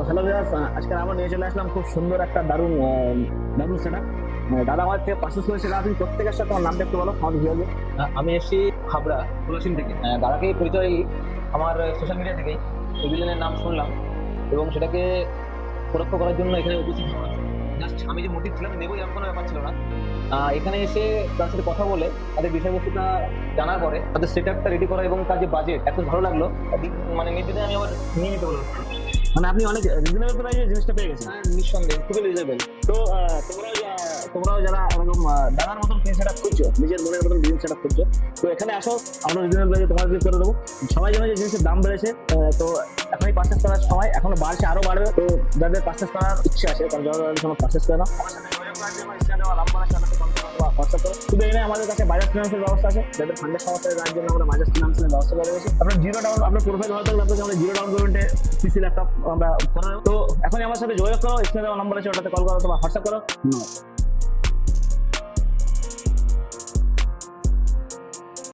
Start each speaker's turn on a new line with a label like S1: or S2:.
S1: Hello viewers, আজকে আমরা নিয়ে চলে আসলাম খুব সুন্দর একটা দারুণ দারুণ সেটআপ। দাদা আমার থেকে পার্সেস করেছে। দাদা তুমি প্রত্যেকের সাথে তোমার নামটা একটু বলো আমাদের ভিউয়ারদের।
S2: আমি এসেছি হাবড়া তুলাসিন থেকে। দাদাকে পরিচয় আমার সোশ্যাল মিডিয়া থেকেই এই বিল্ডিংয়ের নাম শুনলাম এবং সেটাকে পরোক্ষ করার জন্য এখানে উপস্থিত হওয়া। জাস্ট আমি যে মোটিভ ছিলাম নেবো এরকম কোনো ব্যাপার ছিল না। এখানে এসে তার সাথে কথা বলে তাদের বিষয়বস্তুটা জানার পরে তাদের সেট আপটা রেডি করা এবং তার যে বাজেট এত ভালো লাগলো, মানে নির্দিতে আমি আবার নিয়ে নিতে বলবো।
S1: মানে আপনি অনেক রিজনেবল প্রাইসে জিনিসটা পেয়ে গেছেন।
S2: নিঃসন্দেহে খুবই রিজনেবল।
S1: তো তোমরাও যারা এরকম দাদার মতন ক্লিন সেটআপ খুঁজছো, নিজের মনের মতন ক্লিন সেটআপ খুঁজছো, তো এখানে আসো, আমরা রিজনেবল প্রাইসে তোমাদের করে দেবো। সবাই জানে যে জিনিসের দাম বেড়েছে, তো এখনই পারচেস করার সময়, এখনো বাড়ছে, আরো বাড়বে। তো যাদের পারচেস করার ইচ্ছে আছে, কারণ যারা তোমার পারচেস করে না, আমার সাথে যোগাযোগ করার জন্য স্ক্রিনে দেওয়া নাম্বার আছে, আমাকে কন্টাক্ট করো বা হোয়াটসঅ্যাপ করো। শুধু এখানে আমাদের কাছে বাজাজ ফিনান্সের ব্যবস্থা আছে। যাদের ফান্ডের সমস্যা তার জন্য আমরা বাজাজ ফিনান্সের ব্যবস্থা করে রেখেছি। আপনার জিরো ডাউন, আপনার প্রোফাইল ভালো থাকলে আপনাকে আমরা জিরো ডাউন পেমেন্টে পিসি ল্যাপটপ আমরা করে দেবো। তো এখনই আমার সাথে যোগাযোগ করো, স্ক্রিনে দেওয়া নাম্বার আছে, ওটাতে কল করো অথবা হোয়াটসঅ্যাপ করো।